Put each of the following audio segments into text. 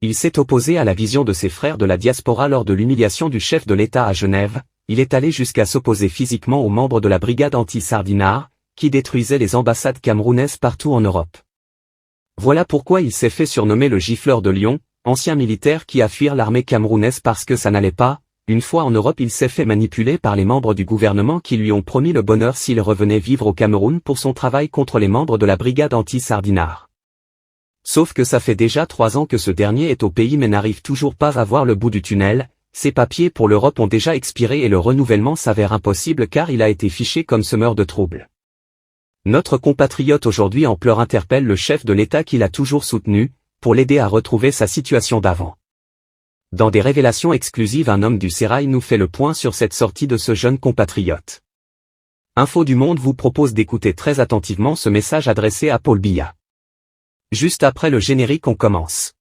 Il s'est opposé à la vision de ses frères de la diaspora lors de l'humiliation du chef de l'État à Genève. Il est allé jusqu'à s'opposer physiquement aux membres de la brigade anti-Sardinard, qui détruisait les ambassades camerounaises partout en Europe. Voilà pourquoi il s'est fait surnommer le gifleur de Lyon, ancien militaire qui a fui l'armée camerounaise parce que ça n'allait pas. Une fois en Europe, il s'est fait manipuler par les membres du gouvernement qui lui ont promis le bonheur s'il revenait vivre au Cameroun pour son travail contre les membres de la brigade anti-Sardinard. Sauf que ça fait déjà 3 ans que ce dernier est au pays mais n'arrive toujours pas à voir le bout du tunnel. Ses papiers pour l'Europe ont déjà expiré et le renouvellement s'avère impossible car il a été fiché comme semeur de troubles. Notre compatriote aujourd'hui en pleurs interpelle le chef de l'État qu'il a toujours soutenu, pour l'aider à retrouver sa situation d'avant. Dans des révélations exclusives, un homme du sérail nous fait le point sur cette sortie de ce jeune compatriote. Info du Monde vous propose d'écouter très attentivement ce message adressé à Paul Biya. Juste après le générique, on commence.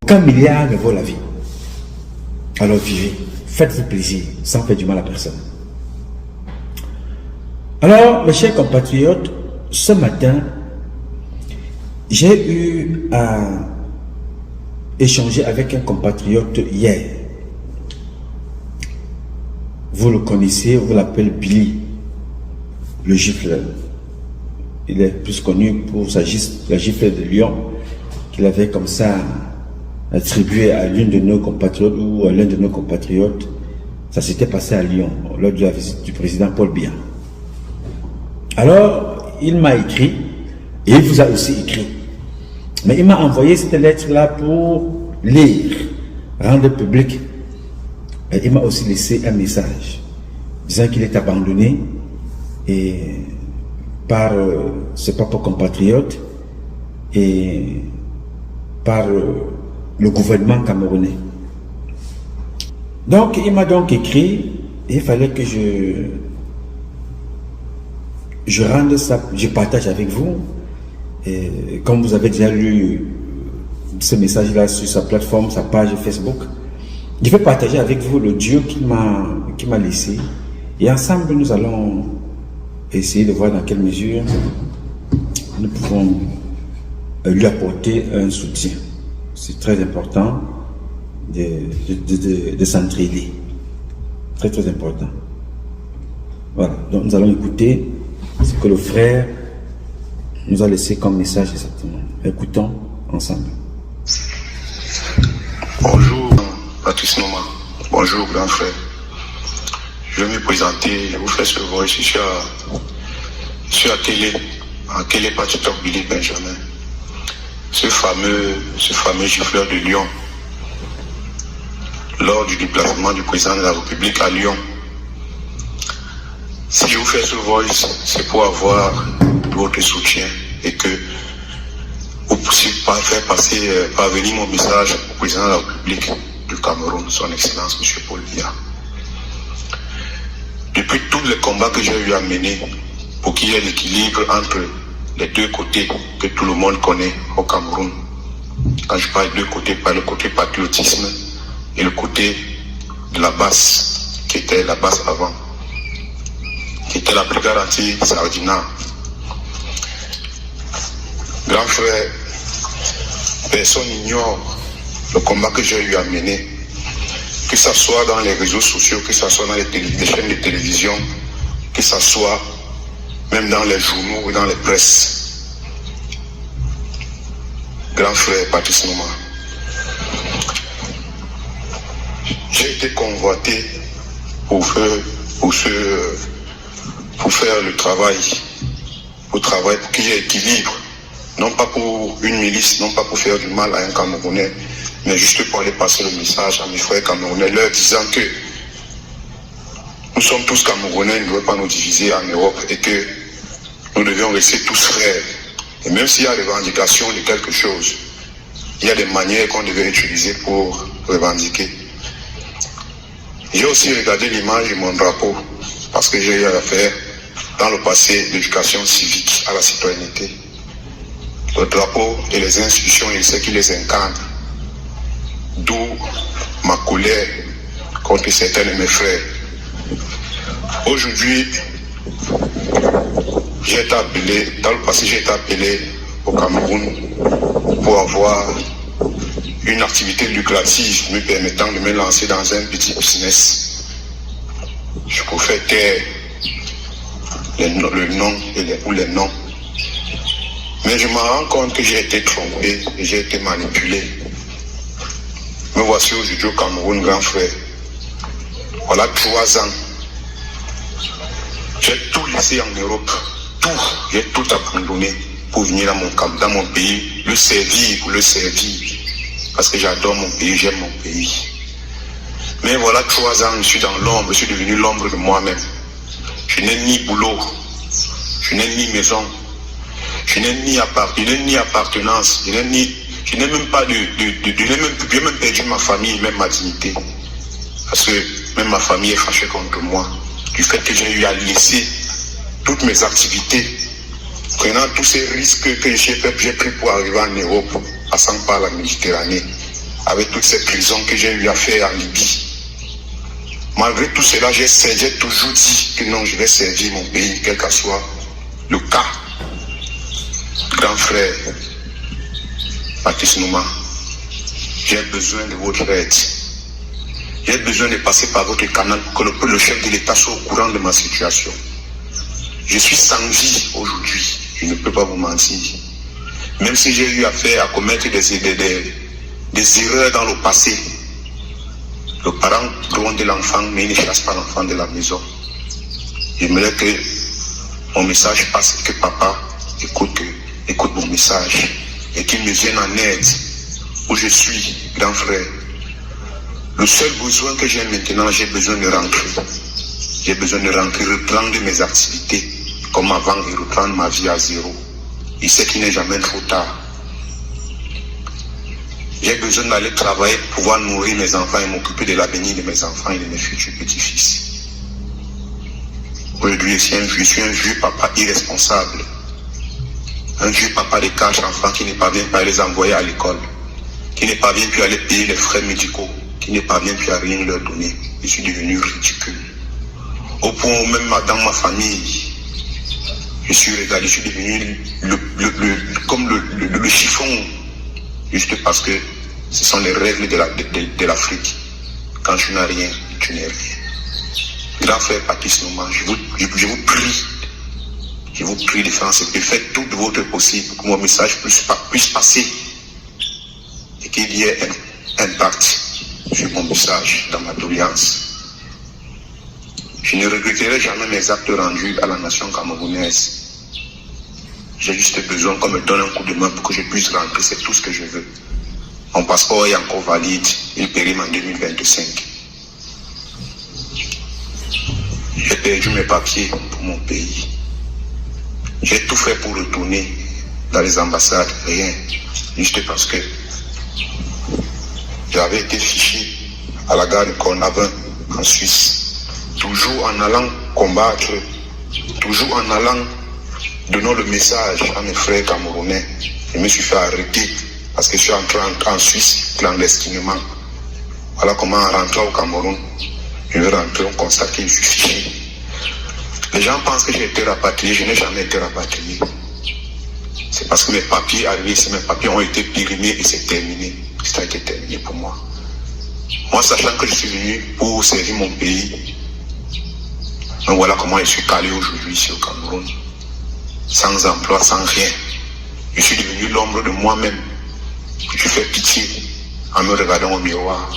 Aucun milliard ne vaut la vie. Alors vivez, faites-vous plaisir, sans faire du mal à personne. Alors, mes chers compatriotes, ce matin, j'ai eu à échanger avec un compatriote hier. Vous le connaissez, vous l'appelez Billy, le gifleur. Il est plus connu pour la gifle de Lyon, qu'il avait comme ça attribué à l'une de nos compatriotes ou à l'un de nos compatriotes. Ça s'était passé à Lyon, lors de la visite du président Paul Biya. Alors, il m'a écrit, et il vous a aussi écrit. Mais il m'a envoyé cette lettre-là pour lire, rendre public. Et il m'a aussi laissé un message, disant qu'il est abandonné et par ses propres compatriotes et par le gouvernement camerounais. Donc il m'a donc écrit, et il fallait que je rende ça, je partage avec vous. Et comme vous avez déjà lu ce message-là sur sa plateforme, sa page Facebook, je vais partager avec vous l'audio qu'il m'a laissé. Et ensemble, nous allons essayer de voir dans quelle mesure nous pouvons lui apporter un soutien. C'est très important de s'entraider. Très, très important. Voilà. Donc, nous allons écouter ce que le frère nous a laissé comme message exactement. Écoutons ensemble. Bonjour, Patrice Noma. Bonjour, grand frère. Je vais me présenter, je vous fais ce voix ici sur Akele Patitok Billy Benjamin. Ce fameux gifleur de Lyon, lors du déplacement du président de la République à Lyon. Si je vous fais ce voice, c'est pour avoir votre soutien et que vous puissiez faire parvenir mon message au président de la République du Cameroun, son Excellence M. Paul Biya. Depuis tous les combats que j'ai eu à mener pour qu'il y ait l'équilibre entre les deux côtés que tout le monde connaît au Cameroun. Quand je parle de deux côtés, par le côté patriotisme et le côté de la base, qui était la base avant, qui était la brigade anti-Sardinard. Grand frère, personne n'ignore le combat que j'ai eu à mener, que ce soit dans les réseaux sociaux, que ce soit dans les chaînes de télévision, que ce soit même dans les journaux ou dans les presses. Grand frère Patrice Noma, j'ai été convoité pour faire le travail, pour qu'il y ait équilibre, non pas pour une milice, non pas pour faire du mal à un Camerounais, mais juste pour aller passer le message à mes frères camerounais, leur disant que nous sommes tous Camerounais, nous ne devons pas nous diviser en Europe et que nous devions rester tous frères. Et même s'il y a des revendications de quelque chose, il y a des manières qu'on devait utiliser pour revendiquer. J'ai aussi regardé l'image de mon drapeau parce que j'ai eu à faire dans le passé l'éducation civique à la citoyenneté. Le drapeau et les institutions et ceux qui les incarnent. D'où ma colère contre certains de mes frères. Aujourd'hui, j'ai été appelé, dans le passé j'ai été appelé au Cameroun pour avoir une activité lucrative me permettant de me lancer dans un petit business. Je pouvais taire le nom ou les noms. Mais je me rends compte que j'ai été trompé et j'ai été manipulé. Me voici aujourd'hui au Cameroun, grand frère. Voilà 3 ans. J'ai tout laissé en Europe. Tout. J'ai tout abandonné pour venir dans mon pays, le servir. Parce que j'adore mon pays, j'aime mon pays. Mais voilà 3 ans, je suis dans l'ombre, je suis devenu l'ombre de moi-même. Je n'ai ni boulot, je n'ai ni maison, je n'ai ni appartenance, je n'ai même pas j'ai même perdu ma famille, même ma dignité. Parce que même ma famille est fâchée contre moi. Du fait que j'ai eu à laisser toutes mes activités, prenant tous ces risques que j'ai pris pour arriver en Europe, passant par la Méditerranée, avec toutes ces prisons que j'ai eu à faire en Libye. Malgré tout cela, j'ai toujours dit que non, je vais servir mon pays, quel que soit le cas. Grand frère, Patrice Nouma, j'ai besoin de votre aide. J'ai besoin de passer par votre canal pour que le chef de l'État soit au courant de ma situation. Je suis sans vie aujourd'hui, je ne peux pas vous mentir. Même si j'ai eu affaire à commettre des erreurs dans le passé, le parent gronde l'enfant, mais il ne chasse pas l'enfant de la maison. J'aimerais que mon message passe et que papa écoute mon message et qu'il me vienne en aide où je suis, grand frère. Le seul besoin que j'ai maintenant, j'ai besoin de rentrer. J'ai besoin de rentrer, reprendre mes activités comme avant et reprendre ma vie à zéro. Il sait qu'il n'est jamais trop tard. J'ai besoin d'aller travailler pour pouvoir nourrir mes enfants et m'occuper de l'avenir de mes enfants et de mes futurs petits-fils. Aujourd'hui, je suis un vieux papa irresponsable. Un vieux papa de 4 enfants qui ne parvient pas à les envoyer à l'école, qui ne parvient plus à les payer les frais médicaux, qui ne parvient plus à rien leur donner. Je suis devenu ridicule. Au point où même dans ma famille, je suis devenu comme le chiffon, juste parce que ce sont les règles de l'Afrique. Quand tu n'as rien, tu n'es rien. Grand frère Patrice Nouma, je vous prie de faire de faire tout de votre possible pour que mon message puisse passer et qu'il y ait un impact sur mon message dans ma doléance. Je ne regretterai jamais mes actes rendus à la nation camerounaise. J'ai juste besoin qu'on me donne un coup de main pour que je puisse rentrer, c'est tout ce que je veux. Mon passeport est encore valide, il périme en 2025. J'ai perdu mes papiers pour mon pays. J'ai tout fait pour retourner dans les ambassades, rien. Juste parce que j'avais été fiché à la gare de Cornavin en Suisse. Toujours en allant combattre, toujours en allant donnant le message à mes frères camerounais. Je me suis fait arrêter parce que je suis entré en Suisse clandestinement. Voilà comment en rentrant au Cameroun, je vais rentrer, on constate que je suis fiché. Les gens pensent que j'ai été rapatrié, je n'ai jamais été rapatrié. C'est parce que mes papiers arrivés, mes papiers ont été périmés et c'est terminé. Ça a été terminé pour moi. Moi, sachant que je suis venu pour servir mon pays, donc voilà comment je suis calé aujourd'hui ici au Cameroun. Sans emploi, sans rien. Je suis devenu l'ombre de moi-même. Je fais pitié en me regardant au miroir.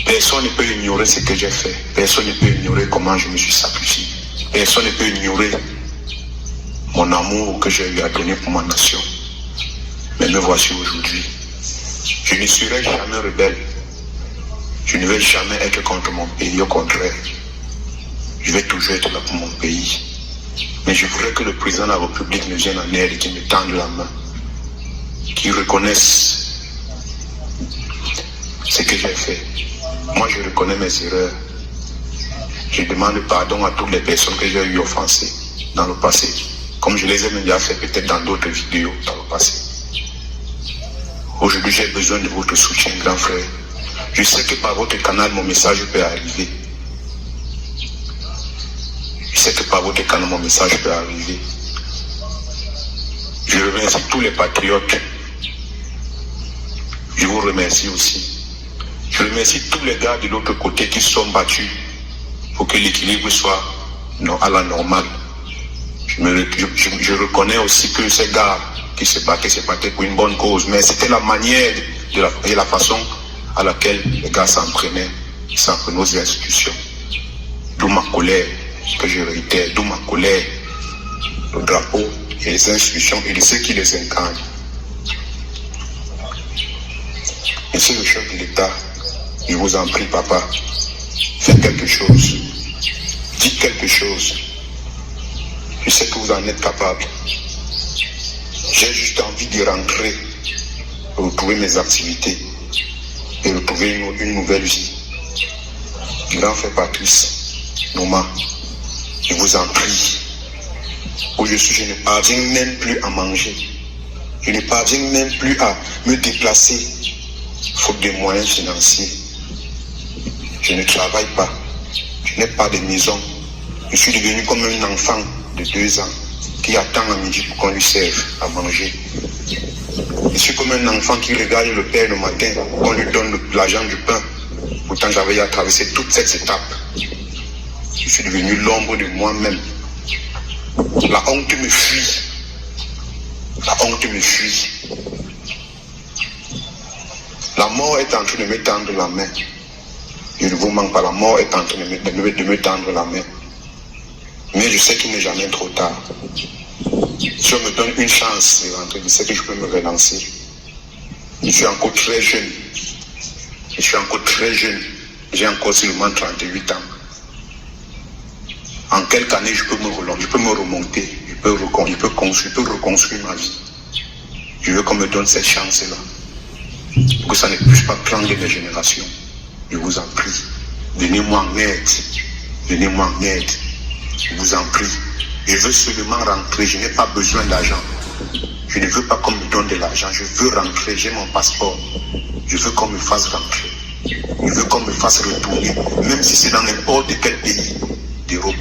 Personne ne peut ignorer ce que j'ai fait. Personne ne peut ignorer comment je me suis sacrifié. Personne ne peut ignorer mon amour que j'ai eu à donner pour ma nation. Mais me voici aujourd'hui. Je ne serai jamais rebelle. Je ne vais jamais être contre mon pays, au contraire. Je vais toujours être là pour mon pays. Mais je voudrais que le président de la République me vienne en aide et qu'il me tende la main. Qu'il reconnaisse ce que j'ai fait. Moi, je reconnais mes erreurs. Je demande pardon à toutes les personnes que j'ai eu offensées dans le passé, comme je les ai déjà fait peut-être dans d'autres vidéos dans le passé. Aujourd'hui, j'ai besoin de votre soutien, grand frère. Je sais que par votre canal, mon message peut arriver. Je sais que par votre canal, mon message peut arriver. Je remercie tous les patriotes. Je vous remercie aussi. Je remercie tous les gars de l'autre côté qui sont battus pour que l'équilibre soit à la normale. Je reconnais aussi que ces gars qui se battaient pour une bonne cause, mais c'était la manière et la façon à laquelle les gars s'en prenaient aux institutions. D'où ma colère, que je réitère, d'où ma colère, le drapeau et les institutions et de ceux qui les incarnent. Monsieur le chef de l'État, je vous en prie, papa, faites quelque chose, dites quelque chose. Je sais que vous en êtes capable. J'ai juste envie de rentrer, retrouver mes activités et retrouver une nouvelle vie. Grand frère Patrice, Noma, je vous en prie. Où je suis, je ne parviens même plus à manger. Je ne parviens même plus à me déplacer, faute de moyens financiers. Je ne travaille pas. Je n'ai pas de maison. Je suis devenu comme un enfant de 2 ans qui attend à midi pour qu'on lui serve à manger. Je suis comme un enfant qui regarde le père le matin, qu'on lui donne l'argent du pain. Pourtant, j'avais à traverser toutes ces étapes. Je suis devenu l'ombre de moi-même. La honte me fuit. La honte me fuit. La mort est en train de me tendre la main. Je ne vous manque pas, la mort est en train de me tendre la main. Mais je sais qu'il n'est jamais trop tard. Si on me donne une chance de rentrer, je sais que je peux me relancer. Je suis encore très jeune. Je suis encore très jeune. J'ai encore seulement 38 ans. En quelques années, je peux me remonter. Je peux reconstruire ma vie. Je veux qu'on me donne cette chance-là. Pour que ça ne puisse pas prendre les générations. Je vous en prie. Venez-moi en aide. Venez-moi en aide. Je vous en prie. Je veux seulement rentrer. Je n'ai pas besoin d'argent. Je ne veux pas qu'on me donne de l'argent. Je veux rentrer. J'ai mon passeport. Je veux qu'on me fasse rentrer. Je veux qu'on me fasse retourner. Même si c'est dans n'importe quel pays d'Europe.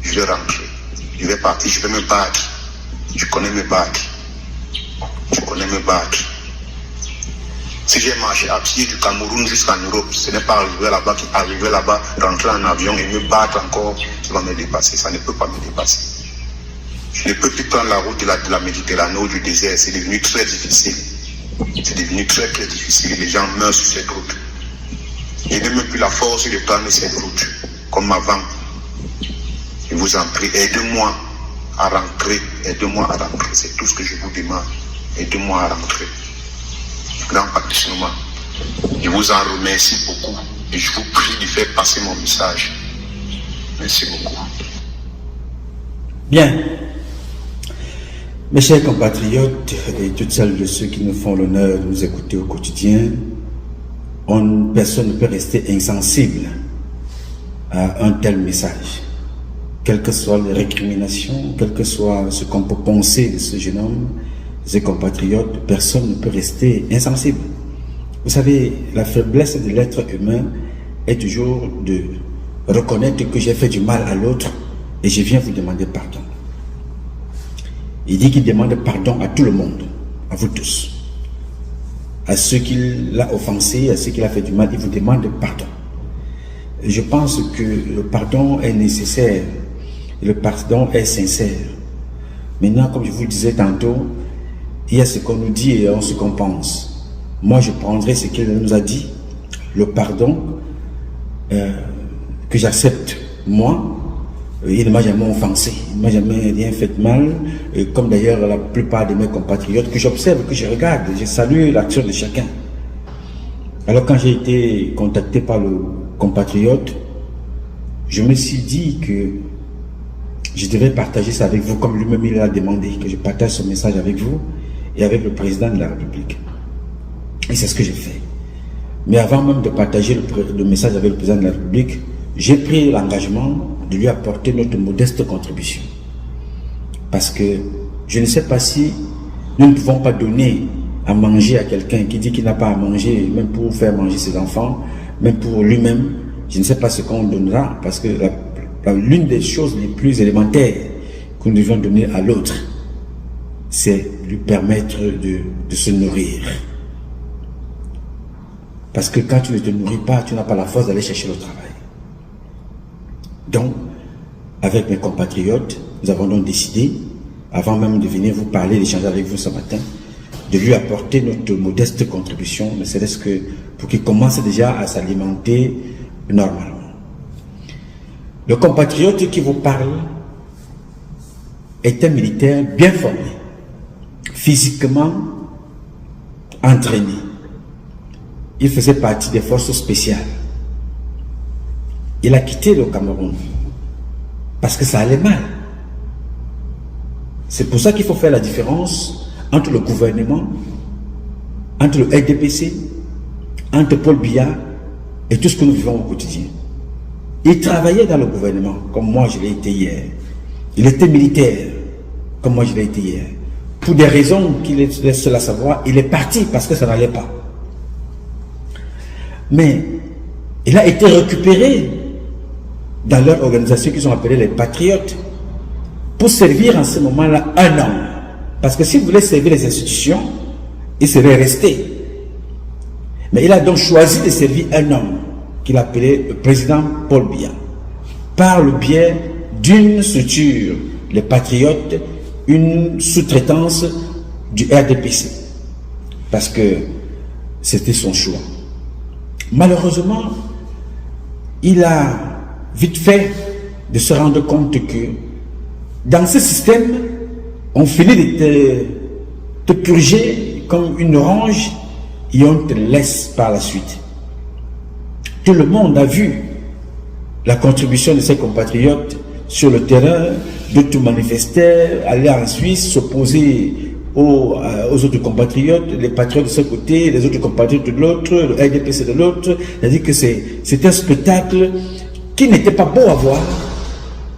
Je vais rentrer. Je vais partir. Je vais me battre. Je connais me battre. Je connais me battre. Si j'ai marché à pied du Cameroun jusqu'en Europe, ce n'est pas arriver là-bas, rentrer en avion et me battre encore qui va me dépasser. Ça ne peut pas me dépasser. Je ne peux plus prendre la route de la Méditerranée ou du désert. C'est devenu très difficile. C'est devenu très très difficile. Les gens meurent sur cette route. Je n'ai même plus la force de prendre cette route comme avant. Je vous en prie, aidez-moi à rentrer. Aidez-moi à rentrer. C'est tout ce que je vous demande. Aidez-moi à rentrer. Grand Patrice Noma, je vous en remercie beaucoup et je vous prie de faire passer mon message. Merci beaucoup. Bien. Mes chers compatriotes et toutes celles de ceux qui nous font l'honneur de nous écouter au quotidien, personne ne peut rester insensible à un tel message. Quelles que soient les récriminations, quel que soit ce qu'on peut penser de ce jeune homme, ses compatriotes, personne ne peut rester insensible. Vous savez, la faiblesse de l'être humain est toujours de reconnaître que j'ai fait du mal à l'autre et je viens vous demander pardon. Il dit qu'il demande pardon à tout le monde, à vous tous. À ceux qu'il a offensés, à ceux qu'il a fait du mal, il vous demande pardon. Et je pense que le pardon est nécessaire, et le pardon est sincère. Maintenant, comme je vous le disais tantôt, il y a ce qu'on nous dit et ce qu'on pense. Moi, je prendrai ce qu'il nous a dit, le pardon que j'accepte, moi. Il ne m'a jamais offensé, il ne m'a jamais rien fait de mal, comme d'ailleurs la plupart de mes compatriotes que j'observe, que je regarde, je salue l'action de chacun. Alors quand j'ai été contacté par le compatriote, je me suis dit que je devais partager ça avec vous, comme lui-même il a demandé, que je partage ce message avec vous et avec le président de la République. Et c'est ce que j'ai fait. Mais avant même de partager le message avec le président de la République, j'ai pris l'engagement de lui apporter notre modeste contribution. Parce que je ne sais pas si nous ne pouvons pas donner à manger à quelqu'un qui dit qu'il n'a pas à manger, même pour faire manger ses enfants, même pour lui-même. Je ne sais pas ce qu'on donnera, parce que l'une des choses les plus élémentaires que nous devons donner à l'autre, c'est lui permettre de se nourrir. Parce que quand tu ne te nourris pas, tu n'as pas la force d'aller chercher le travail. Donc, avec mes compatriotes, nous avons donc décidé, avant même de venir vous parler, d'échanger avec vous ce matin, de lui apporter notre modeste contribution, ne serait-ce que pour qu'il commence déjà à s'alimenter normalement. Le compatriote qui vous parle est un militaire bien formé, physiquement entraîné. Il faisait partie des forces spéciales. Il a quitté le Cameroun parce que ça allait mal. C'est pour ça qu'il faut faire la différence entre le gouvernement, entre le RDPC, entre Paul Biya et tout ce que nous vivons au quotidien. Il travaillait dans le gouvernement, comme moi je l'ai été hier. Il était militaire, comme moi je l'ai été hier. Pour des raisons qu'il est seul à savoir, il est parti parce que ça n'allait pas. Mais il a été récupéré dans leur organisation qu'ils ont appelée les Patriotes pour servir en ce moment-là 1 an. Parce que s'il voulait servir les institutions, il serait resté. Mais il a donc choisi de servir un homme qu'il appelait le président Paul Biya, par le biais d'une structure, les Patriotes, une sous-traitance du RDPC, parce que c'était son choix. Malheureusement, il a vite fait de se rendre compte que dans ce système, on finit de te purger comme une orange et on te laisse par la suite. Tout le monde a vu la contribution de ses compatriotes sur le terrain, d'autres manifestaient, aller en Suisse, s'opposer aux autres compatriotes, les patriotes de ce côté, les autres compatriotes de l'autre, le RDPC de l'autre. C'est-à-dire que c'est un spectacle qui n'était pas beau à voir,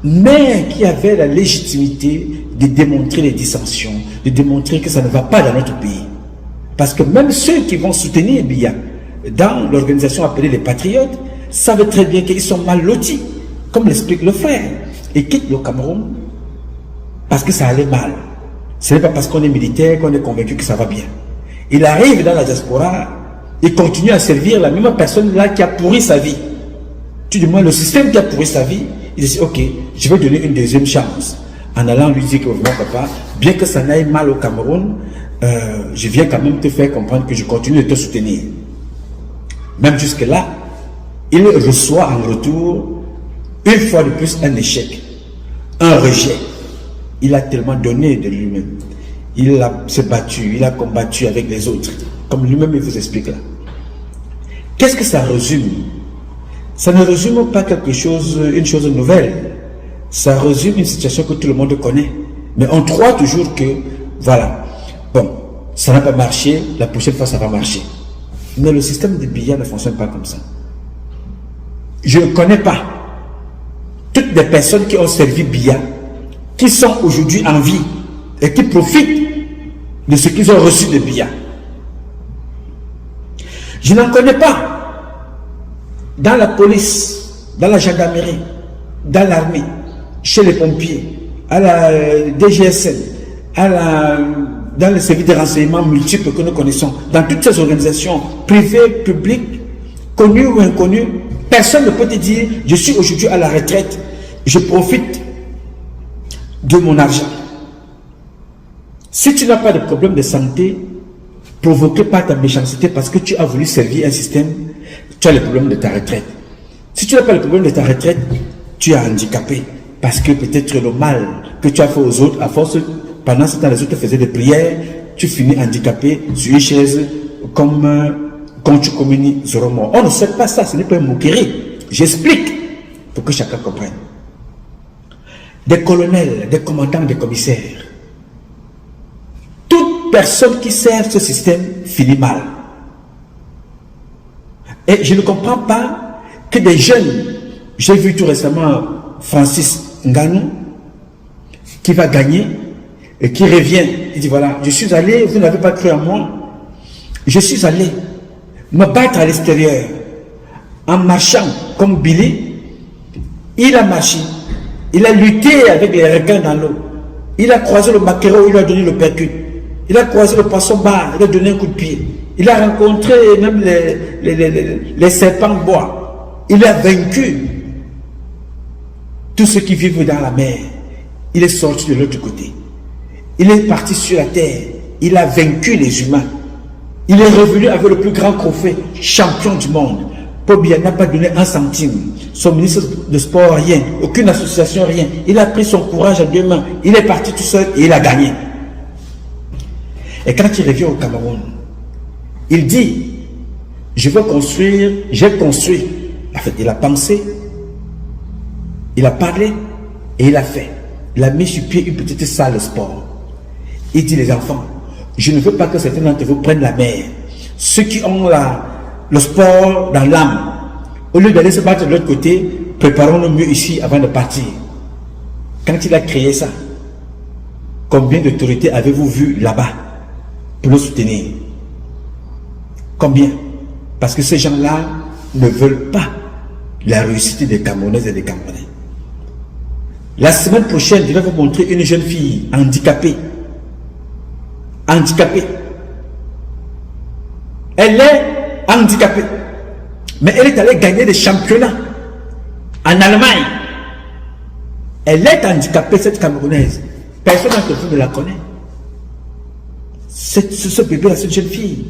mais qui avait la légitimité de démontrer les dissensions, de démontrer que ça ne va pas dans notre pays. Parce que même ceux qui vont soutenir Biya dans l'organisation appelée les Patriotes savent très bien qu'ils sont mal lotis, comme l'explique le frère, et quittent le Cameroun parce que ça allait mal. Ce n'est pas parce qu'on est militaire qu'on est convaincu que ça va bien. Il arrive dans la diaspora, il continue à servir la même personne là qui a pourri sa vie. Tu demandes le système qui a pourri sa vie, il dit ok, je vais donner une deuxième chance. En allant lui dire que vraiment papa, bien que ça n'aille mal au Cameroun, je viens quand même te faire comprendre que je continue de te soutenir. Même jusque là, il reçoit en retour une fois de plus un échec, un rejet. Il a tellement donné de lui-même. Il s'est battu, il a combattu avec les autres, comme lui-même il vous explique là. Qu'est-ce que ça résume? Ça ne résume pas quelque chose, une chose nouvelle. Ça résume une situation que tout le monde connaît. Mais on croit toujours que, voilà, bon, ça n'a pas marché, la prochaine fois ça va marcher. Mais le système de Biya ne fonctionne pas comme ça. Je ne connais pas toutes les personnes qui ont servi Biya, qui sont aujourd'hui en vie et qui profitent de ce qu'ils ont reçu de Biya. Je n'en connais pas dans la police, dans la gendarmerie, dans l'armée, chez les pompiers, à la DGSN, dans les services de renseignement multiples que nous connaissons, dans toutes ces organisations privées, publiques, connues ou inconnues, personne ne peut te dire je suis aujourd'hui à la retraite, je profite de mon argent. Si tu n'as pas de problème de santé provoqué par ta méchanceté parce que tu as voulu servir un système, tu as le problème de ta retraite. Si tu n'as pas le problème de ta retraite, tu es handicapé parce que peut-être le mal que tu as fait aux autres, à force, pendant ce temps les autres faisaient des prières, tu finis handicapé sur une chaise comme quand tu communies Zoromo. On ne sait pas ça, ce n'est pas une moquerie. J'explique pour que chacun comprenne. Des colonels, des commandants, des commissaires. Toute personne qui sert ce système finit mal. Et je ne comprends pas que des jeunes, j'ai vu tout récemment Francis Ngannou, qui va gagner et qui revient. Il dit voilà, je suis allé, vous n'avez pas cru en moi, je suis allé me battre à l'extérieur en marchant comme Billy. Il a marché, il a lutté avec les requins dans l'eau, il a croisé le maquereau, il a donné le percute, il a croisé le poisson bar, il a donné un coup de pied, il a rencontré même les serpents de bois, il a vaincu tous ceux qui vivent dans la mer. Il est sorti de l'autre côté, il est parti sur la terre, il a vaincu les humains, il est revenu avec le plus grand trophée, champion du monde. Paul Biya n'a pas donné un centime, son ministre de sport rien, aucune association rien, il a pris son courage à deux mains, il est parti tout seul et il a gagné. Et quand il revient au Cameroun, il dit, je veux construire, j'ai construit. En fait, il a pensé, il a parlé et il a fait. Il a mis sur pied une petite salle de sport. Il dit, les enfants, je ne veux pas que certains d'entre vous prennent la mer. Ceux qui ont le sport dans l'âme, au lieu d'aller se battre de l'autre côté, préparons-le mieux ici avant de partir. Quand il a créé ça, combien d'autorités avez-vous vu là-bas pour le soutenir? Combien? Parce que ces gens-là ne veulent pas la réussite des Camerounaises et des Camerounais. La semaine prochaine, je vais vous montrer une jeune fille handicapée. Handicapée. Elle est handicapée. Mais elle est allée gagner des championnats en Allemagne. Elle est handicapée, cette Camerounaise. Personne d'entre vous ne la connaît. Ce bébé-là, cette jeune fille.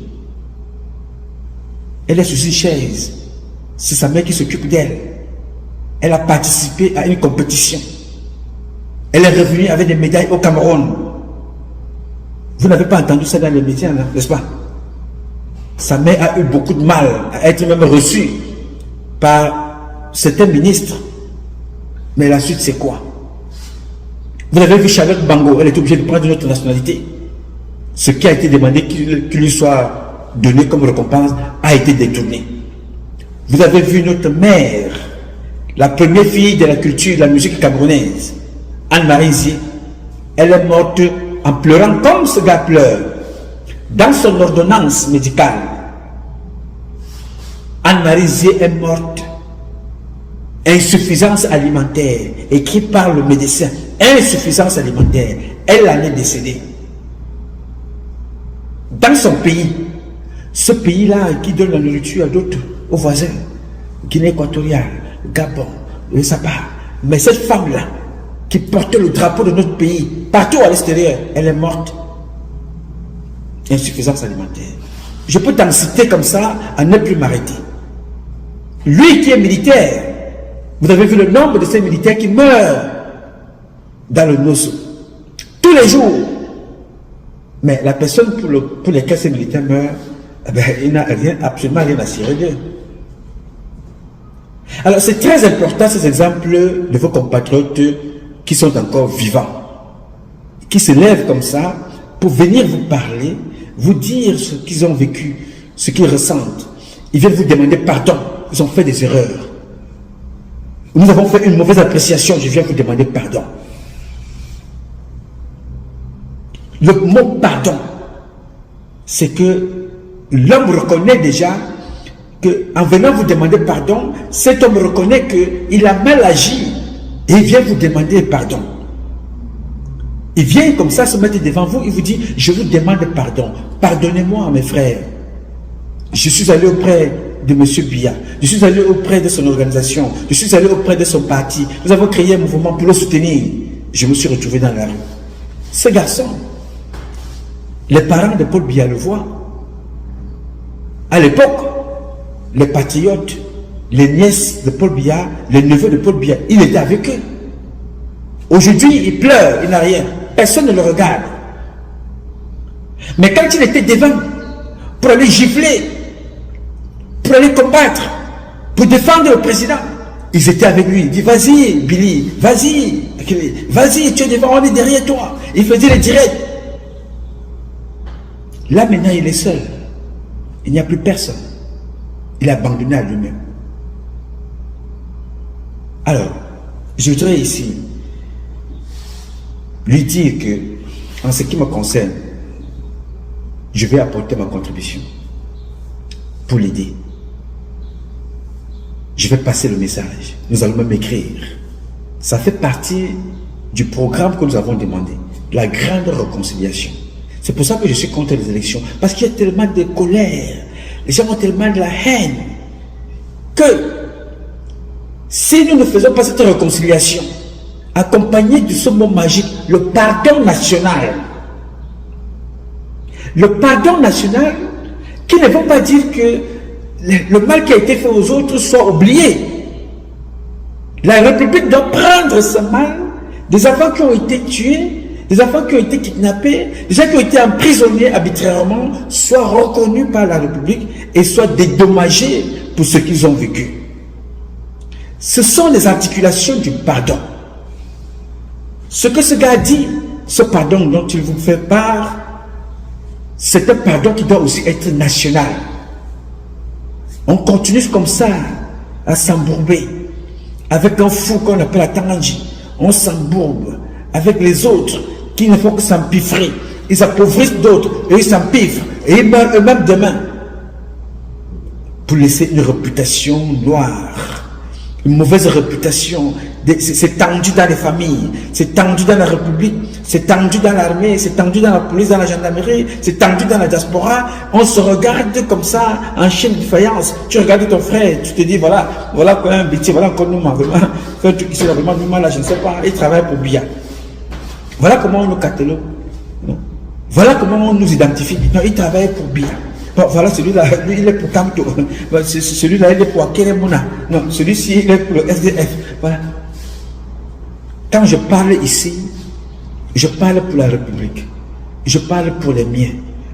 Elle est sur une chaise. C'est sa mère qui s'occupe d'elle. Elle a participé à une compétition. Elle est revenue avec des médailles au Cameroun. Vous n'avez pas entendu ça dans les médias, n'est-ce pas? Sa mère a eu beaucoup de mal à être même reçue par certains ministres. Mais la suite, c'est quoi? Vous avez vu Charlotte Bango, elle est obligée de prendre une autre nationalité. Ce qui a été demandé qu'il lui soit donné comme récompense a été détourné. Vous avez vu notre mère, la première fille de la culture, de la musique camerounaise, Anne-Marie Zié. Elle est morte en pleurant comme ce gars pleure. Dans son ordonnance médicale, Anne-Marie Zié est morte. Insuffisance alimentaire, écrit par le médecin. Insuffisance alimentaire. Elle en est décédée. Dans son pays, ce pays-là qui donne la nourriture à d'autres, aux voisins, Guinée équatoriale, Gabon, le Sapa. Mais cette femme-là, qui portait le drapeau de notre pays, partout à l'extérieur, elle est morte. Insuffisance alimentaire. Je peux t'en citer comme ça, à ne plus m'arrêter. Lui qui est militaire, vous avez vu le nombre de ces militaires qui meurent dans le Nosso, tous les jours. Mais la personne pour laquelle ces militaires meurent, eh bien, il n'a absolument rien à cirer d'eux. Alors c'est très important ces exemples de vos compatriotes qui sont encore vivants, qui se lèvent comme ça pour venir vous parler, vous dire ce qu'ils ont vécu, ce qu'ils ressentent. Ils viennent vous demander pardon, ils ont fait des erreurs. Nous avons fait une mauvaise appréciation, je viens vous demander pardon. Le mot pardon, c'est que l'homme reconnaît déjà qu'en venant vous demander pardon, cet homme reconnaît qu'il a mal agi et il vient vous demander pardon. Il vient comme ça se mettre devant vous, il vous dit, je vous demande pardon, pardonnez-moi mes frères. Je suis allé auprès de M. Biya, je suis allé auprès de son organisation, je suis allé auprès de son parti, nous avons créé un mouvement pour le soutenir. Je me suis retrouvé dans la rue. Ce garçon, les parents de Paul Biya le voient. À l'époque, les patriotes, les nièces de Paul Biya, les neveux de Paul Biya, il était avec eux. Aujourd'hui, il pleure, il n'a rien. Personne ne le regarde. Mais quand il était devant, pour aller gifler, pour aller combattre, pour défendre le président, ils étaient avec lui. Il dit, vas-y, Billy, vas-y, vas-y, tu es devant, on est derrière toi. Il faisait les directs. Là, maintenant, il est seul. Il n'y a plus personne. Il a abandonné à lui-même. Alors, je voudrais ici lui dire que, en ce qui me concerne, je vais apporter ma contribution pour l'aider. Je vais passer le message. Nous allons même écrire. Ça fait partie du programme que nous avons demandé, la grande réconciliation. C'est pour ça que je suis contre les élections, parce qu'il y a tellement de colère, les gens ont tellement de la haine, que si nous ne faisons pas cette réconciliation, accompagnée de ce mot magique, le pardon national, qui ne veut pas dire que le mal qui a été fait aux autres soit oublié. La République doit prendre ce mal, des enfants qui ont été tués, des enfants qui ont été kidnappés, des gens qui ont été emprisonnés arbitrairement, soient reconnus par la République et soient dédommagés pour ce qu'ils ont vécu. Ce sont les articulations du pardon. Ce que ce gars dit, ce pardon dont il vous fait part, c'est un pardon qui doit aussi être national. On continue comme ça à s'embourber avec un fou qu'on appelle Atanganji. On s'embourbe avec les autres qui ne font que s'empiffrer. Ils appauvrissent d'autres et ils s'empiffrent et ils meurent eux-mêmes demain pour laisser une réputation noire, une mauvaise réputation. C'est tendu dans les familles, c'est tendu dans la République, c'est tendu dans l'armée, c'est tendu dans la police, dans la gendarmerie, c'est tendu dans la diaspora. On se regarde comme ça en chaîne de faïence. Tu regardes ton frère, tu te dis voilà quand un bêtise, voilà encore nous vraiment, un truc qui s'est vraiment nous mal là, je ne sais pas, il travaille pour Bia. Voilà comment on nous catalogue. Voilà comment on nous identifie. Non, il travaille pour Bia. Bon, voilà, celui-là, lui, il est pour Kamto. Celui-là, il est pour Akeremona. Non, celui-ci, il est pour le SDF. Voilà. Quand je parle ici, je parle pour la République. Je parle pour les miens.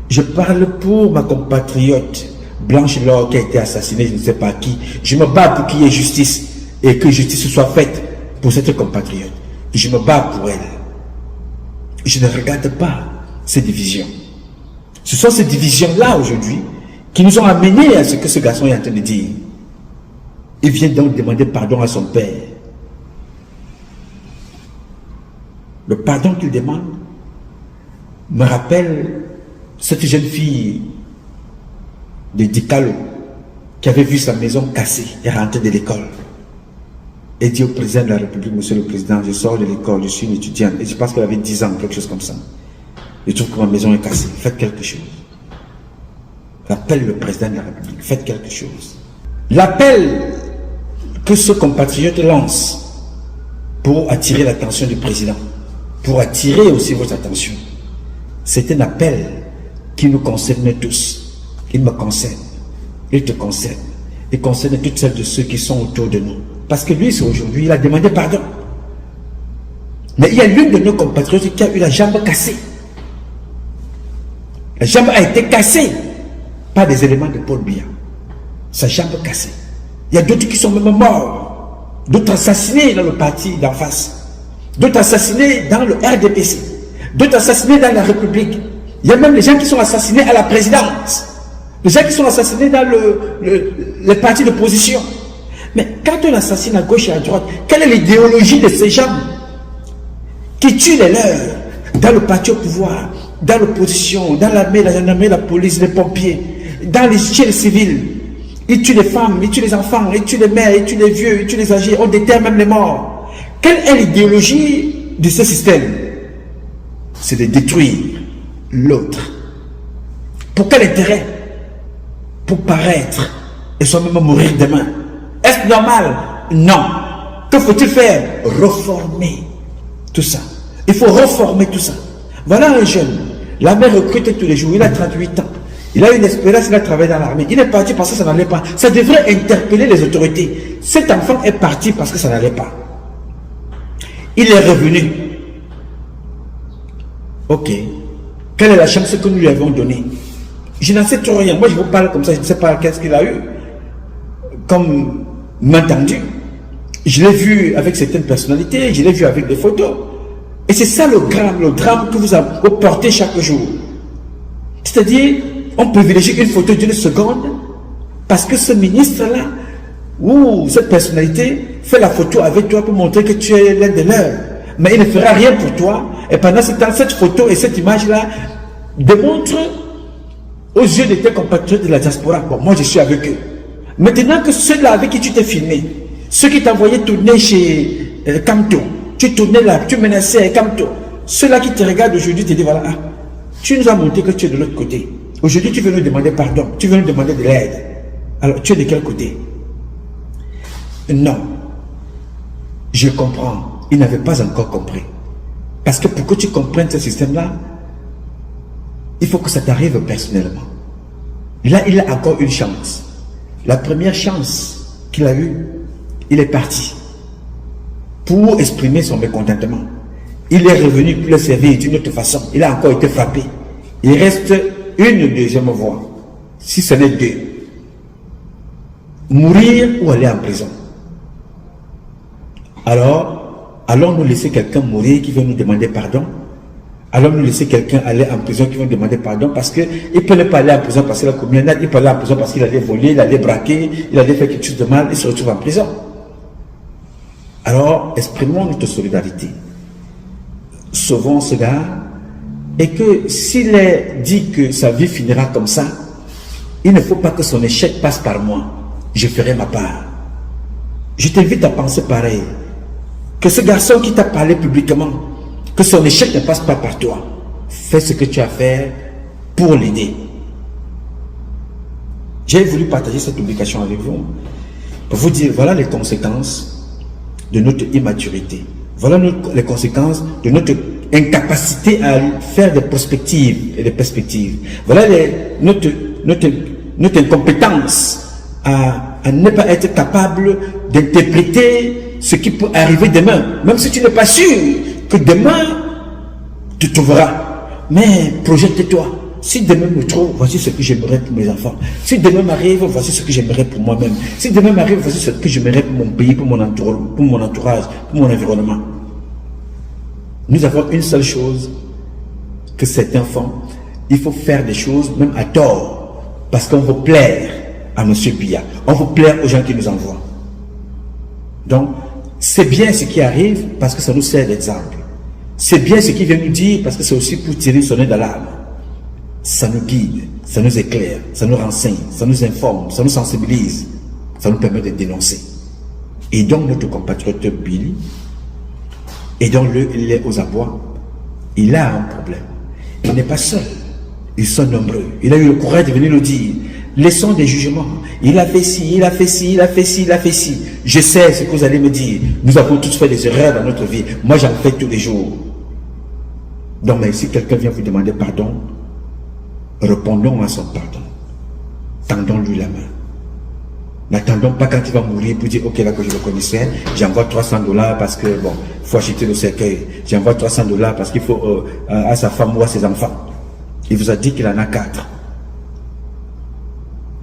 Je parle pour ma compatriote Blanche Laure qui a été assassinée, je ne sais pas qui. Je me bats pour qu'il y ait justice et que justice soit faite pour cette compatriote. Je me bats pour elle. Je ne regarde pas ces divisions. Ce sont ces divisions-là aujourd'hui qui nous ont amenés à ce que ce garçon est en train de dire. Il vient donc demander pardon à son père. Le pardon qu'il demande me rappelle cette jeune fille de Dikalo qui avait vu sa maison cassée et rentrée de l'école. Et dit au président de la République, monsieur le président, je sors de l'école, je suis une étudiante. Et je pense qu'elle avait 10 ans, quelque chose comme ça. Je trouve que ma maison est cassée. Faites quelque chose. Appelle le président de la République. Faites quelque chose. L'appel que ce compatriote lance pour attirer l'attention du président, pour attirer aussi votre attention, c'est un appel qui nous concerne tous. Il me concerne. Il te concerne. Il concerne toutes celles de ceux qui sont autour de nous. Parce que lui, c'est aujourd'hui, il a demandé pardon. Mais il y a l'une de nos compatriotes qui a eu la jambe cassée. La jambe a été cassée par des éléments de Paul Biya. Sa jambe cassée. Il y a d'autres qui sont même morts. D'autres assassinés dans le parti d'en face. D'autres assassinés dans le RDPC. D'autres assassinés dans la République. Il y a même les gens qui sont assassinés à la présidence. Les gens qui sont assassinés dans les partis d'opposition. Mais quand on assassine à gauche et à droite, quelle est l'idéologie de ces gens qui tuent les leurs dans le parti au pouvoir, dans l'opposition, dans l'armée, la gendarmerie, la police, les pompiers, dans les chaînes civiles? Ils tuent les femmes, ils tuent les enfants, ils tuent les mères, ils tuent les vieux, ils tuent les âgés, on déterre même les morts. Quelle est l'idéologie de ce système? C'est de détruire l'autre. Pour quel intérêt? Pour paraître et soi-même mourir demain. Est-ce normal? Non. Que faut-il faire? Reformer tout ça. Il faut reformer tout ça. Voilà un jeune. La mère recrute tous les jours. Il a 38 ans. Il a une espérance, il a travaillé dans l'armée. Il est parti parce que ça n'allait pas. Ça devrait interpeller les autorités. Cet enfant est parti parce que ça n'allait pas. Il est revenu. Ok. Quelle est la chance que nous lui avons donnée? Je n'en sais trop rien. Moi, je vous parle comme ça. Je ne sais pas qu'est-ce qu'il a eu. Comme m'entendu. Je l'ai vu avec certaines personnalités. Je l'ai vu avec des photos. Et c'est ça le drame que vous portez chaque jour. C'est-à-dire, on privilégie une photo d'une seconde Parce que ce ministre-là, ou cette personnalité, fait la photo avec toi pour montrer que tu es l'un de leurs. Mais il ne fera rien pour toi. Et pendant ce temps, cette photo et cette image-là démontrent aux yeux de tes compatriotes de la diaspora. Bon, moi je suis avec eux. Maintenant que ceux-là avec qui tu t'es filmé, ceux qui t'envoyaient tourner chez Kamto, tu tournais là, tu menaçais Kamto, ceux-là qui te regardent aujourd'hui te disent voilà, ah, tu nous as montré que tu es de l'autre côté. Aujourd'hui tu veux nous demander pardon, tu veux nous demander de l'aide. Alors tu es de quel côté? Non. Je comprends. Il n'avait pas encore compris. Parce que pour que tu comprennes ce système-là, il faut que ça t'arrive personnellement. Et là, il a encore une chance. La première chance qu'il a eue, il est parti pour exprimer son mécontentement. Il est revenu pour le servir d'une autre façon. Il a encore été frappé. Il reste une deuxième voie, si ce n'est deux. Mourir ou aller en prison. Alors, allons-nous laisser quelqu'un mourir qui veut nous demander pardon? Allons-nous laisser quelqu'un aller en prison qui veut nous demander pardon? Parce qu'il ne peut pas aller en prison parce qu'il a commis un acte, il peut aller en prison parce qu'il allait voler, il allait braquer, il allait faire quelque chose de mal, il se retrouve en prison. Alors, exprimons notre solidarité. Sauvons ce gars, et que s'il est dit que sa vie finira comme ça, il ne faut pas que son échec passe par moi. Je ferai ma part. Je t'invite à penser pareil. Que ce garçon qui t'a parlé publiquement, que son échec ne passe pas par toi. Fais ce que tu as à faire pour l'aider. J'ai voulu partager cette publication avec vous pour vous dire, voilà les conséquences de notre immaturité. Voilà les conséquences de notre incapacité à faire des prospectives et des perspectives. Voilà notre incompétence à ne pas être capable d'interpréter ce qui peut arriver demain. Même si tu n'es pas sûr que demain, tu trouveras. Mais projette-toi. Si demain me trouve, voici ce que j'aimerais pour mes enfants. Si demain m'arrive, voici ce que j'aimerais pour moi-même. Si demain m'arrive, voici ce que j'aimerais pour mon pays, pour mon entourage, pour mon environnement. Nous avons une seule chose que certains font. Il faut faire des choses, même à tort, parce qu'on veut plaire à M. Biya. On veut plaire aux gens qui nous envoient. Donc, c'est bien ce qui arrive parce que ça nous sert d'exemple. C'est bien ce qu'il vient nous dire parce que c'est aussi pour tirer son sonner d'alarme. Ça nous guide, ça nous éclaire, ça nous renseigne, ça nous informe, ça nous sensibilise, ça nous permet de dénoncer. Et donc notre compatriote Billy, aidons-le, il est aux abois. Il a un problème. Il n'est pas seul. Ils sont nombreux. Il a eu le courage de venir le dire. Laissons des jugements. Il a fait ci, il a fait ci, il a fait ci, il a fait ci. Je sais ce que vous allez me dire. Nous avons tous fait des erreurs dans notre vie. Moi, j'en fais tous les jours. Donc, mais si quelqu'un vient vous demander pardon, répondons à son pardon. Tendons-lui la main. N'attendons pas quand il va mourir pour dire, ok, là que je le connaissais, j'envoie $300 parce que, bon, il faut acheter le cercueil. J'envoie $300 parce qu'il faut à sa femme ou à ses enfants. Il vous a dit qu'il en a 4.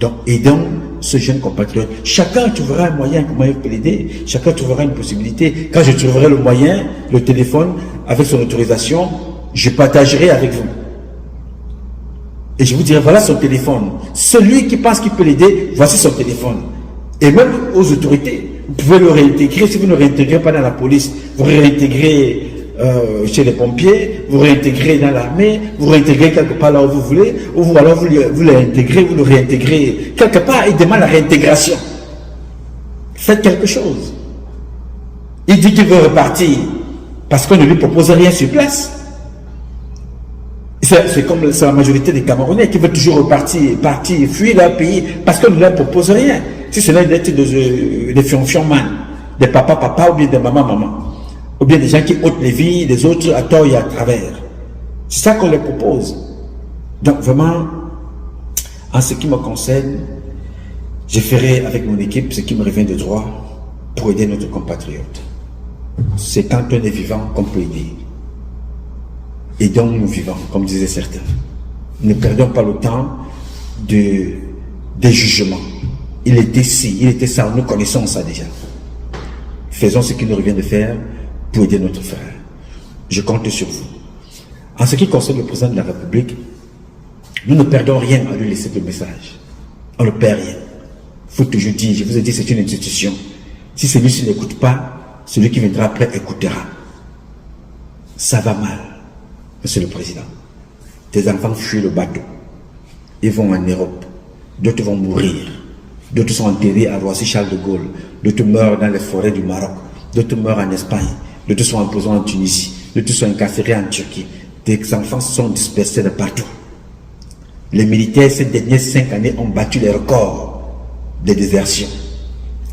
Donc, aidons ce jeune compatriote. Chacun trouvera un moyen comment il peut l'aider. Chacun trouvera une possibilité. Quand je trouverai le moyen, le téléphone, avec son autorisation, je partagerai avec vous. Et je vous dirai, voilà son téléphone. Celui qui pense qu'il peut l'aider, voici son téléphone. Et même aux autorités, vous pouvez le réintégrer. Si vous ne le réintégrez pas dans la police, vous réintégrez chez les pompiers, vous réintégrez dans l'armée, vous réintégrez quelque part là où vous voulez, ou alors vous le réintégrez quelque part. Il demande la réintégration. Faites quelque chose. Il dit qu'il veut repartir parce qu'on ne lui propose rien sur place. C'est comme la majorité des Camerounais qui veulent toujours repartir, partir, fuir leur pays parce qu'on ne leur propose rien. Si ce n'est d'être des fion-fion-man, des papa ou bien des maman, ou bien des gens qui ôtent les vies des autres à tort et à travers. C'est ça qu'on leur propose. Donc vraiment, en ce qui me concerne, je ferai avec mon équipe ce qui me revient de droit pour aider notre compatriote. C'est quand on est vivant qu'on peut aider. Aidons-nous vivants, comme disaient certains. Ne perdons pas le temps des jugements. Il était ci, il était ça, nous connaissons ça déjà. Faisons ce qu'il nous revient de faire pour aider notre frère. Je compte sur vous. En ce qui concerne le président de la République, nous ne perdons rien à lui laisser le message. On ne perd rien. faut toujours dire, je vous ai dit, c'est une institution. Si celui-ci n'écoute pas, celui qui viendra après écoutera. Ça va mal, Monsieur le Président. Tes enfants fuient le bateau. Ils vont en Europe. D'autres vont mourir. D'autres sont enterrés à Roissy-Charles de Gaulle. D'autres meurent dans les forêts du Maroc. D'autres meurent en Espagne. D'autres sont en prison en Tunisie. D'autres sont incarcérés en Turquie. Tes enfants sont dispersés de partout. Les militaires, ces dernières 5 années, ont battu les records de désertion.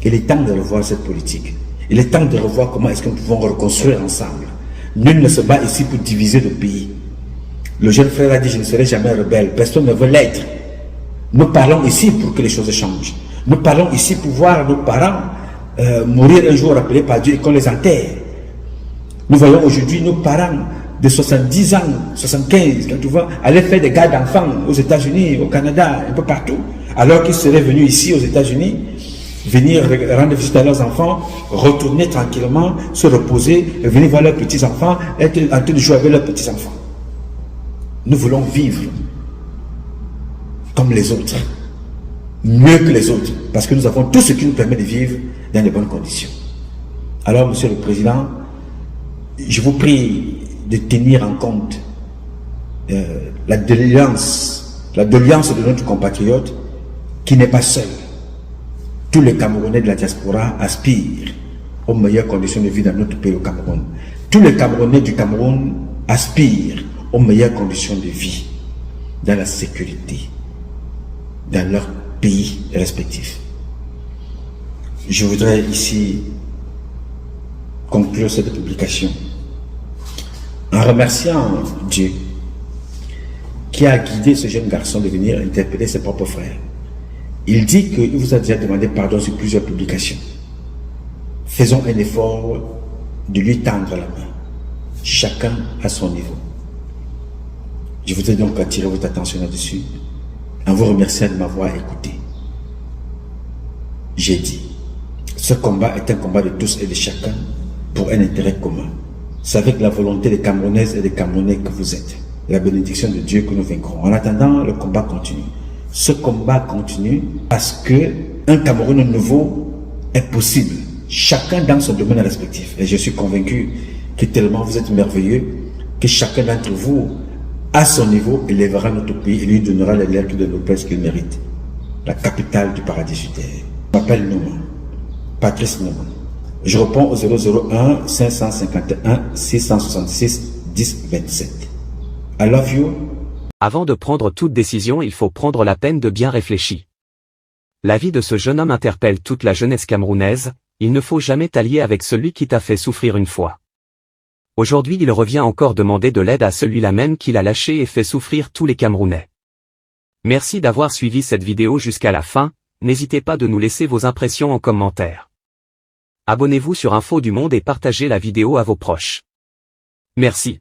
Il est temps de revoir cette politique. Il est temps de revoir comment est-ce que nous pouvons reconstruire ensemble. Nul ne se bat ici pour diviser le pays. Le jeune frère a dit, je ne serai jamais rebelle. Personne ne veut l'être. Nous parlons ici pour que les choses changent. Nous parlons ici pour voir nos parents mourir un jour appelés par Dieu et qu'on les enterre. Nous voyons aujourd'hui nos parents de 70 ans, 75, quand tu vois, aller faire des gardes d'enfants aux États-Unis, au Canada, un peu partout, alors qu'ils seraient venus ici aux États-Unis, venir rendre visite à leurs enfants, retourner tranquillement, se reposer, venir voir leurs petits-enfants, être en train de jouer avec leurs petits-enfants. Nous voulons vivre comme les autres, mieux que les autres, parce que nous avons tout ce qui nous permet de vivre dans de bonnes conditions. Alors, Monsieur le Président, je vous prie de tenir en compte la doléance de notre compatriote qui n'est pas seul. Tous les Camerounais de la diaspora aspirent aux meilleures conditions de vie dans notre pays, au Cameroun. Tous les Camerounais du Cameroun aspirent aux meilleures conditions de vie, dans la sécurité, dans leur pays respectifs. Je voudrais ici conclure cette publication en remerciant Dieu qui a guidé ce jeune garçon de venir interpeller ses propres frères. Il dit qu'il vous a déjà demandé pardon sur plusieurs publications. Faisons un effort de lui tendre la main, chacun à son niveau. Je voudrais donc attirer votre attention là-dessus, en vous remerciant de m'avoir écouté. J'ai dit, ce combat est un combat de tous et de chacun pour un intérêt commun. C'est avec la volonté des Camerounaises et des Camerounais que vous êtes. La bénédiction de Dieu que nous vaincrons. En attendant, le combat continue. Ce combat continue parce que un Cameroun nouveau est possible. Chacun dans son domaine respectif. Et je suis convaincu que tellement vous êtes merveilleux que chacun d'entre vous, à son niveau, élèvera notre pays et lui donnera les lettres de noblesse qu'il mérite. La capitale du paradis sur terre. Je m'appelle Nouma, Patrice Nouma. Je réponds au 001 551 666 10 27. I love you. Avant de prendre toute décision, il faut prendre la peine de bien réfléchir. La vie de ce jeune homme interpelle toute la jeunesse camerounaise, il ne faut jamais t'allier avec celui qui t'a fait souffrir une fois. Aujourd'hui il revient encore demander de l'aide à celui-là même qui l'a lâché et fait souffrir tous les Camerounais. Merci d'avoir suivi cette vidéo jusqu'à la fin, n'hésitez pas de nous laisser vos impressions en commentaire. Abonnez-vous sur Info du Monde et partagez la vidéo à vos proches. Merci.